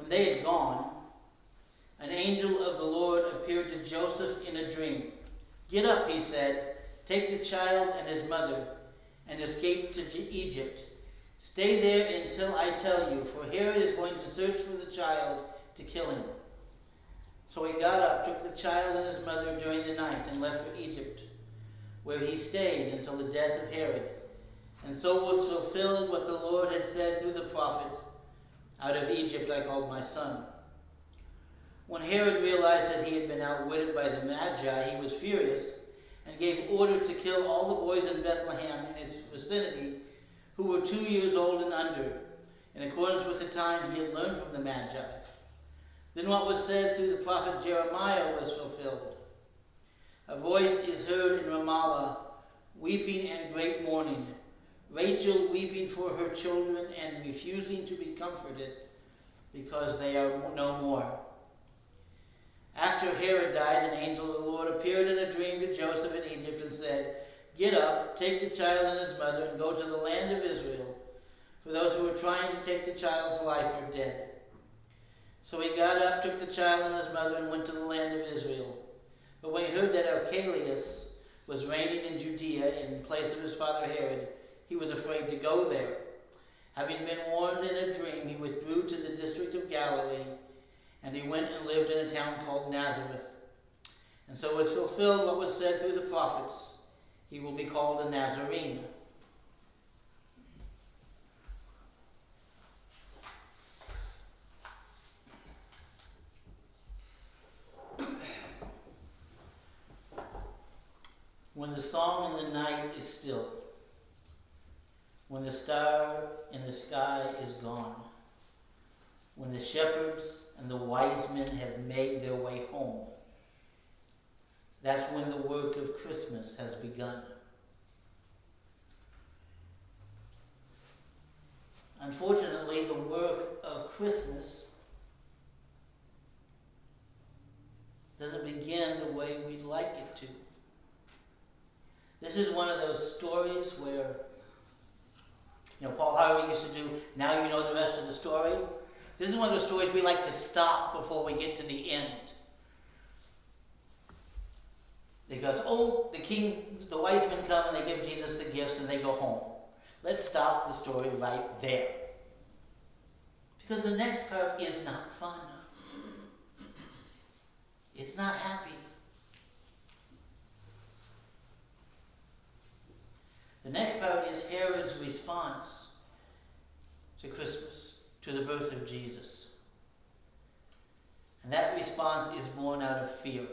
When they had gone, an angel of the Lord appeared to Joseph in a dream. "Get up," he said, "take the child and his mother, and escape to Egypt. Stay there until I tell you, for Herod is going to search for the child to kill him." So he got up, took the child and his mother during the night, and left for Egypt, where he stayed until the death of Herod. And so was fulfilled what the Lord had said through the prophet, "Out of Egypt I called my son." When Herod realized that he had been outwitted by the Magi, he was furious and gave orders to kill all the boys in Bethlehem and its vicinity who were 2 years old and under, in accordance with the time he had learned from the Magi. Then what was said through the prophet Jeremiah was fulfilled. "A voice is heard in Ramah, weeping and great mourning, Rachel weeping for her children and refusing to be comforted, because they are no more." After Herod died, an angel of the Lord appeared in a dream to Joseph in Egypt and said, "Get up, take the child and his mother, and go to the land of Israel, for those who are trying to take the child's life are dead." So he got up, took the child and his mother, and went to the land of Israel. But when he heard that Archelaus was reigning in Judea in place of his father Herod, he was afraid to go there. Having been warned in a dream, he withdrew to the district of Galilee, and he went and lived in a town called Nazareth. And so was fulfilled what was said through the prophets, "He will be called a Nazarene." When the song in the night is still, when the star in the sky is gone, when the shepherds and the wise men have made their way home, that's when the work of Christmas has begun. Unfortunately, the work of Christmas doesn't begin the way we'd like it to. This is one of those stories where, Paul Harvey used to do, "Now you know the rest of the story." This is one of those stories we like to stop before we get to the end. Because, the wise men come and they give Jesus the gifts and they go home. Let's stop the story right there. Because the next part is not fun. It's not happy. The next part is Herod's response to Christmas, to the birth of Jesus. And that response is born out of fear.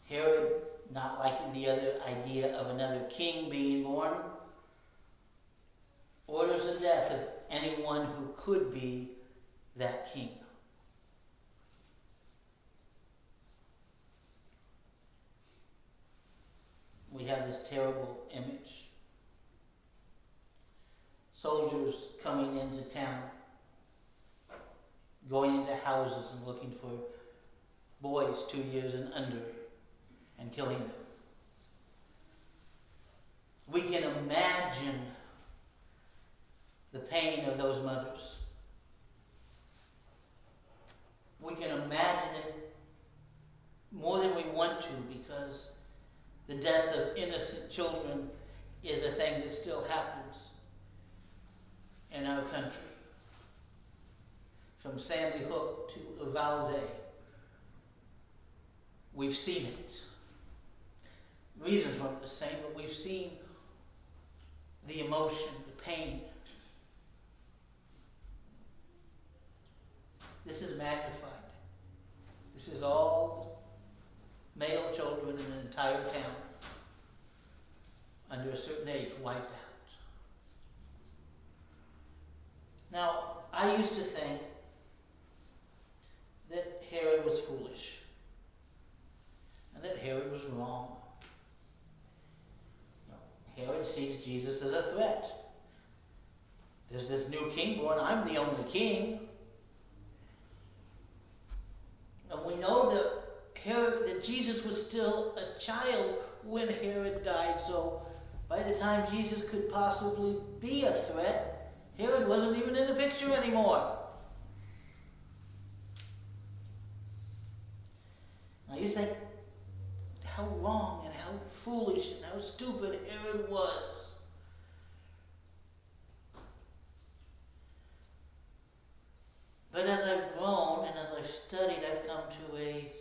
Herod, not liking the other idea of another king being born, orders the death of anyone who could be that king. We have this terrible image. Soldiers coming into town, going into houses and looking for boys 2 years and under and killing them. We can imagine the pain of those mothers. We can imagine it more than we want to, because the death of innocent children is a thing that still happens in our country. From Sandy Hook to Uvalde, we've seen it. Reasons weren't the same, but we've seen the emotion, the pain. This is magnified. This is all male children in an entire town under a certain age wiped out. Now, I used to think that Herod was foolish and that Herod was wrong. Herod sees Jesus as a threat. There's this new king born. I'm the only king. And we know that Jesus was still a child when Herod died, so By the time Jesus could possibly be a threat, Herod wasn't even in the picture anymore. Now you think how wrong and how foolish and how stupid Herod was. But as I've grown and as I've studied, I've come to a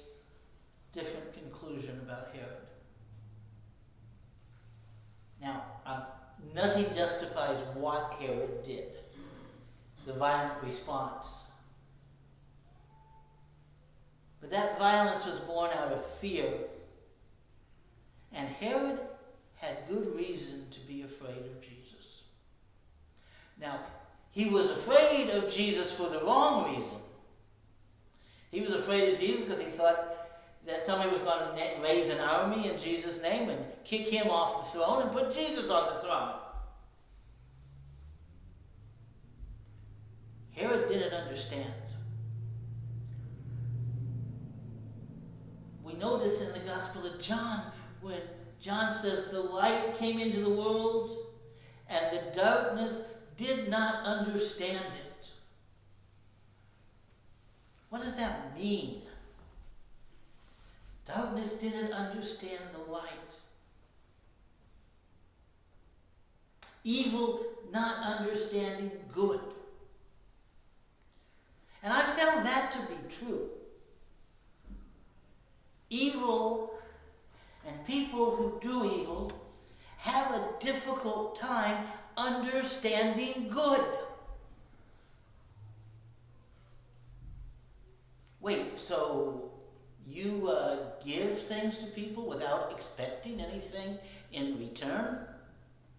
different conclusion about Herod. Now, nothing justifies what Herod did, the violent response. But that violence was born out of fear. And Herod had good reason to be afraid of Jesus. Now, he was afraid of Jesus for the wrong reason. He was afraid of Jesus because he thought that somebody was going to raise an army in Jesus' name and kick him off the throne and put Jesus on the throne. Herod didn't understand. We know this in the Gospel of John, when John says the light came into the world and the darkness did not understand it. What does that mean? Darkness didn't understand the light. Evil not understanding good. And I found that to be true. Evil and people who do evil have a difficult time understanding good. Wait, so you give things to people without expecting anything in return?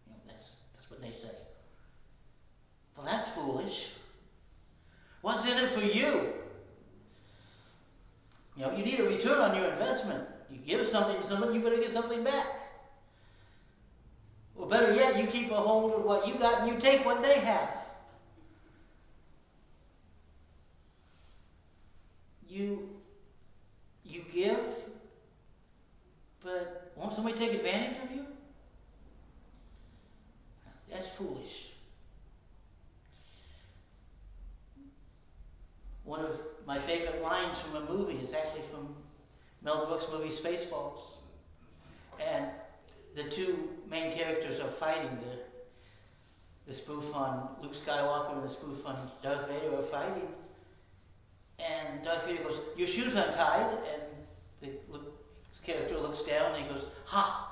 You know, that's what they say. Well, that's foolish. What's in it for you? You know, you need a return on your investment. You give something to somebody, you better get something back. Or better yet, you keep a hold of what you got and you take what they have. You give, but won't somebody take advantage of you? That's foolish. One of my favorite lines from a movie is actually from Mel Brooks' movie Spaceballs. And the two main characters are fighting. The spoof on Luke Skywalker and the spoof on Darth Vader are fighting. And Darth Vader goes, "Your shoe's untied." And the character looks down and he goes, "Ha!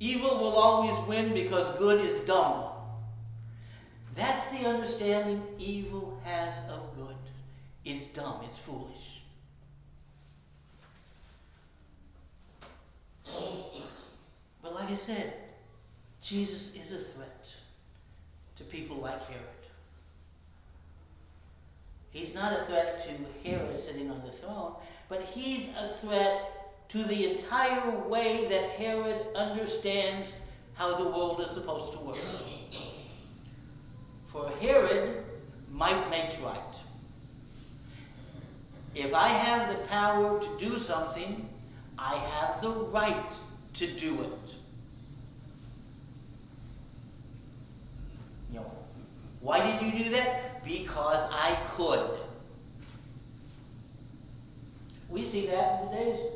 Evil will always win because good is dumb." That's the understanding evil has of good. It's dumb, it's foolish. But like I said, Jesus is a threat to people like Herod. He's not a threat to Herod sitting on the throne, but he's a threat to the entire way that Herod understands how the world is supposed to work. For Herod, might makes right. If I have the power to do something, I have the right to do it. You know, why did you do that? Because I could. We see that in today's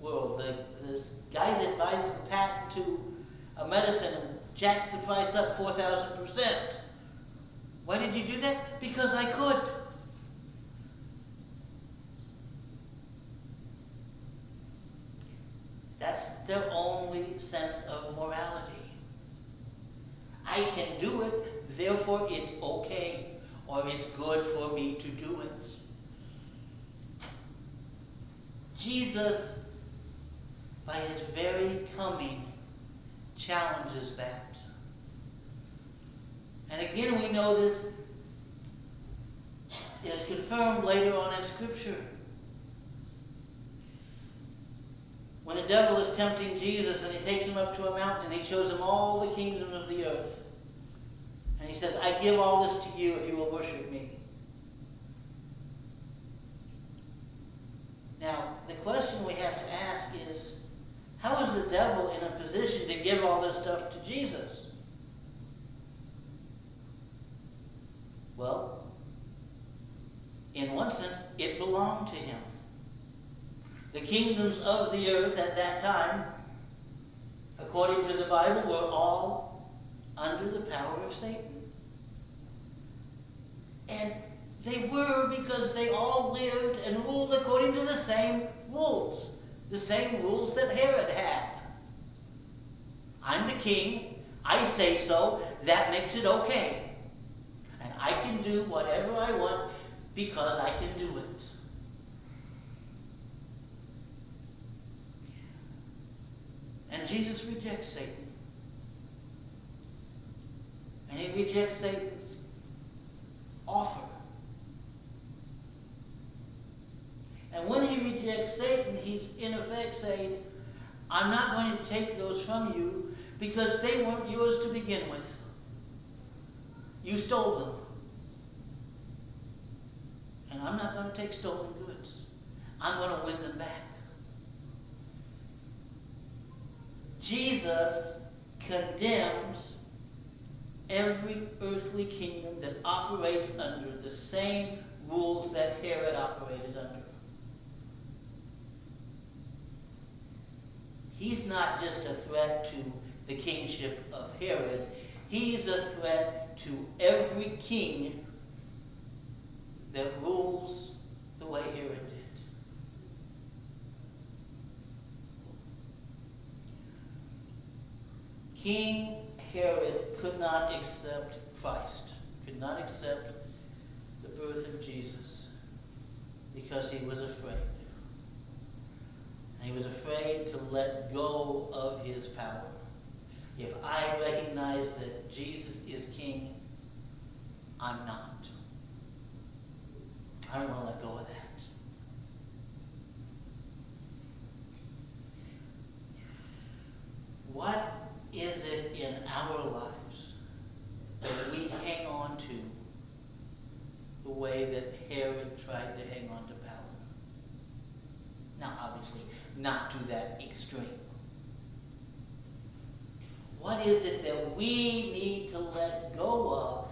world. The guy that buys the patent to a medicine and jacks the price up 4,000%. Why did you do that? Because I could. That's their only sense of morality. I can do it, therefore it's okay, or it's good for me to do it. Jesus, by his very coming, challenges that. And again, we know this is confirmed later on in Scripture. When the devil is tempting Jesus and he takes him up to a mountain and he shows him all the kingdoms of the earth. And he says, "I give all this to you if you will worship me." Now, the question we have to ask is, How is the devil in a position to give all this stuff to Jesus? Well, in one sense, it belonged to him. The kingdoms of the earth at that time, according to the Bible, were all under the power of Satan. And they were because they all lived and ruled according to the same rules. The same rules that Herod had. I'm the king. I say so. That makes it okay. And I can do whatever I want because I can do it. And Jesus rejects Satan. And he rejects Satan's offer. And when he rejects Satan, he's in effect saying, I'm not going to take those from you because they weren't yours to begin with. You stole them. And I'm not going to take stolen goods. I'm going to win them back. Jesus condemns every earthly kingdom that operates under the same rules that Herod operated under. He's not just a threat to the kingship of Herod. He's a threat to every king that rules the way Herod did. King Herod could not accept Christ, could not accept the birth of Jesus because he was afraid. And he was afraid to let go of his power. If I recognize that Jesus is king, I'm not. I don't want to let go of that. What is it in our lives that we hang on to the way that Herod tried to hang on to power? Now, obviously, not to that extreme. What is it that we need to let go of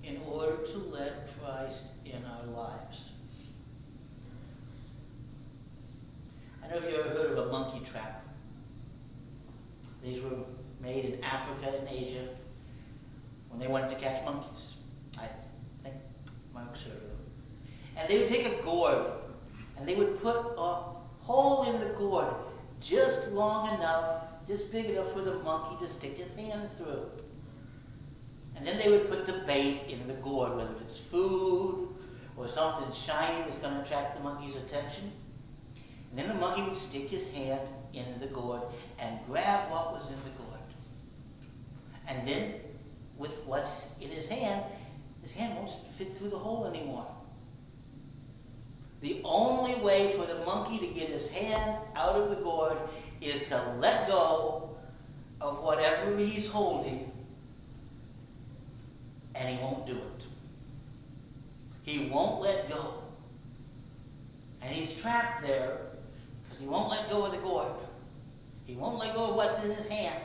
in order to let Christ in our lives? I don't know if you ever heard of a monkey trap. These were made in Africa and Asia when they wanted to catch monkeys. I think Mark's heard of them. And they would take a gourd and they would put a hole in the gourd just long enough, just big enough for the monkey to stick his hand through. And then they would put the bait in the gourd, whether it's food or something shiny that's going to attract the monkey's attention. And then the monkey would stick his hand in the gourd and grab what was in the gourd. And then, with what's in his hand won't fit through the hole anymore. The only way for the monkey to get his hand out of the gourd is to let go of whatever he's holding, and he won't do it. He won't let go. And he's trapped there because he won't let go of the gourd. He won't let go of what's in his hand.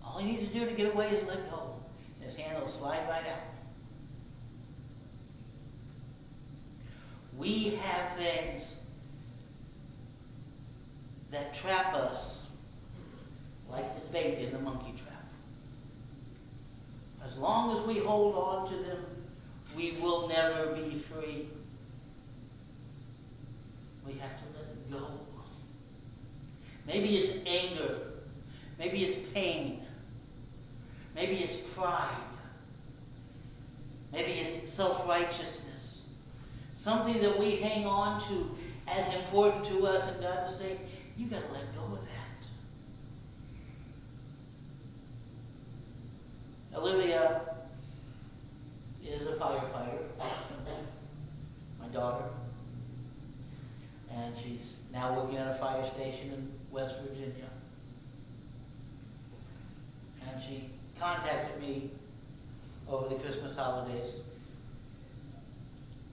All he needs to do to get away is let go. And his hand will slide right out. We have things that trap us like the bait in the monkey trap. As long as we hold on to them, we will never be free. We have to let it go. Maybe it's anger. Maybe it's pain. Maybe it's pride. Maybe it's self-righteousness. Something that we hang on to as important to us, and God is saying, you got to let go of that. Olivia is a firefighter, my daughter, and she's now working at a fire station in West Virginia. And she contacted me over the Christmas holidays.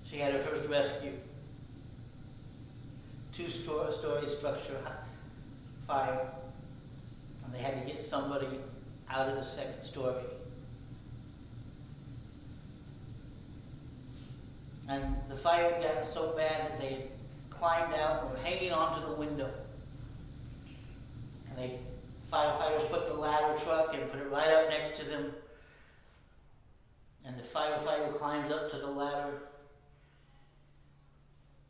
She had her first rescue two-story structure fire, and they had to get somebody out of the second story. And the fire had gotten so bad that they had climbed out and were hanging onto the window. And firefighters put the ladder truck and put it right up next to them. And the firefighter climbs up to the ladder,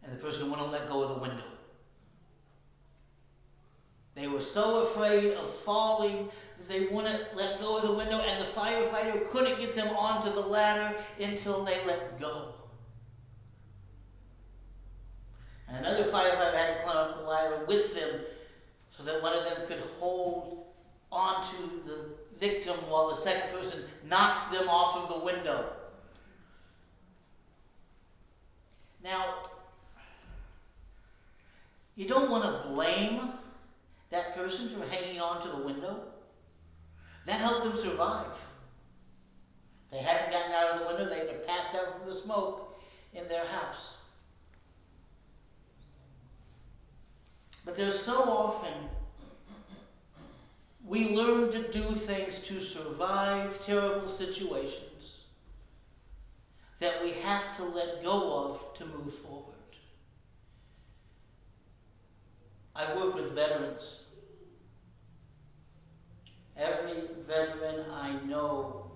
and the person wouldn't let go of the window. They were so afraid of falling that they wouldn't let go of the window, and the firefighter couldn't get them onto the ladder until they let go. And another firefighter had to climb up the ladder with them so that one of them could hold onto the victim while the second person knocked them off of the window. Now, you don't want to blame that person for hanging onto the window. That helped them survive. If they hadn't gotten out of the window, they'd have passed out from the smoke in their house. But there's so often we learn to do things to survive terrible situations that we have to let go of to move forward. I've worked with veterans. Every veteran I know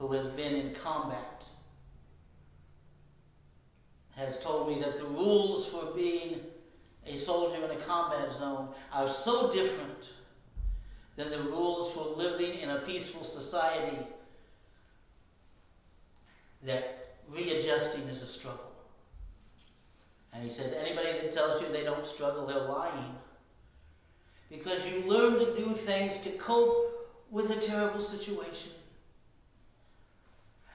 who has been in combat has told me that the rules for being a soldier in a combat zone are so different than the rules for living in a peaceful society that readjusting is a struggle. And he says, anybody that tells you they don't struggle, they're lying. Because you learn to do things to cope with a terrible situation.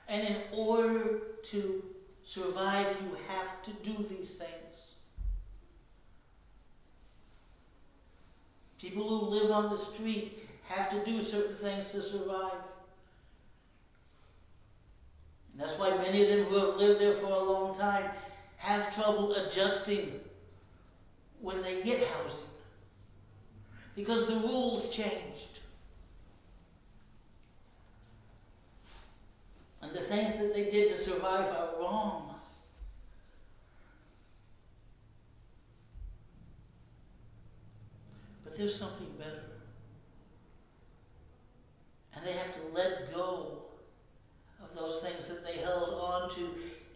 And in order to survive, you have to do these things. People who live on the street have to do certain things to survive. And that's why many of them who have lived there for a long time have trouble adjusting when they get housing. Because the rules changed. And the things that they did to survive are wrong. But there's something better. And they have to let go of those things that they held on to,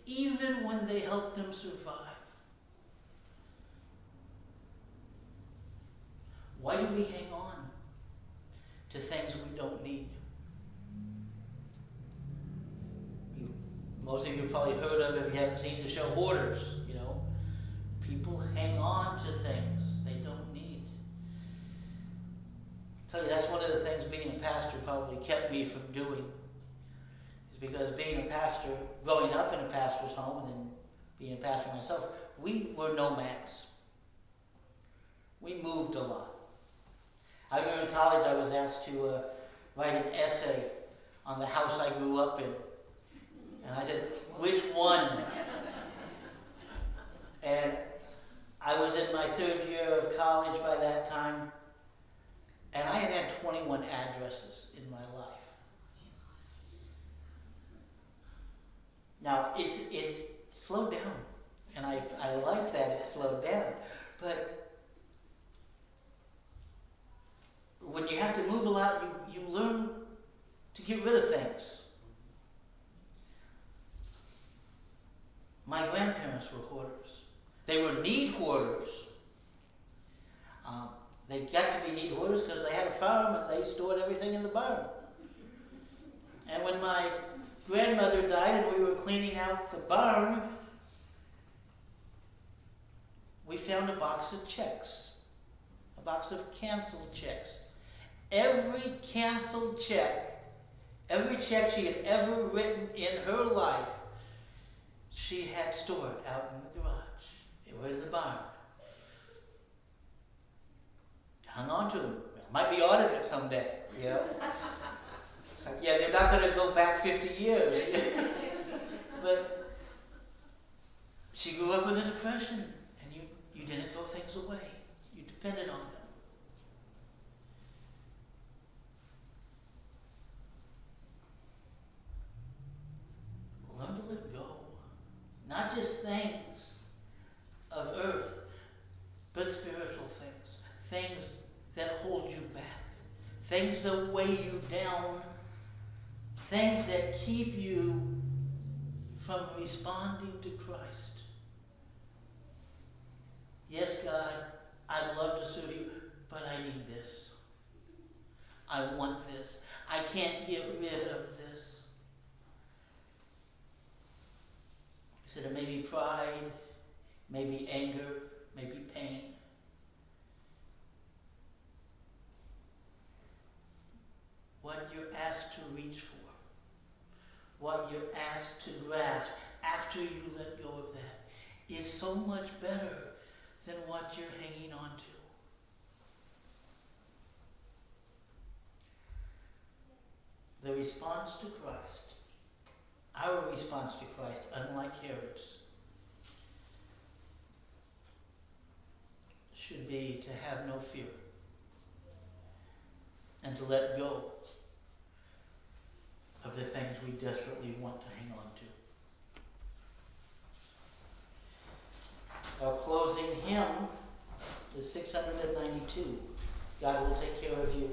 even when they helped them survive. Why do we hang on to things we don't need? Most of you have probably heard of, if you haven't seen the show, Hoarders. You know, people hang on to things they don't need. I tell you, that's one of the things being a pastor probably kept me from doing. Is because being a pastor, growing up in a pastor's home, and then being a pastor myself, we were nomads. We moved a lot. I remember in college I was asked to write an essay on the house I grew up in. And I said, which one? And I was in my third year of college by that time, and I had 21 addresses in my life. Now, it's slowed down, and I like that it slowed down. But when you have to move a lot, you learn to get rid of things. My grandparents were hoarders. They were need hoarders. They got to be need hoarders because they had a farm and they stored everything in the barn. And when my grandmother died and we were cleaning out the barn, we found a box of checks, a box of canceled checks. Every canceled check, every check she had ever written in her life, she had stored out in the garage. They were in the barn. Hung on to them. Might be audited someday, you know. So, yeah, they're not going to go back 50 years. But she grew up with a depression, and You didn't throw things away. You depended on them. Learn to let go. Not just things of earth, but spiritual things. Things that hold you back. Things that weigh you down. Things that keep you from responding to Christ. Yes, God, I'd love to serve you, but I need this. I want this. I can't get rid of this. So there may be pride, maybe anger, maybe pain. What you're asked to reach for, what you're asked to grasp after you let go of that is so much better than what you're hanging on to. The response to Christ, our response to Christ, unlike Herod's, should be to have no fear and to let go of the things we desperately want to hang on to. Our closing hymn is 692. God will take care of you.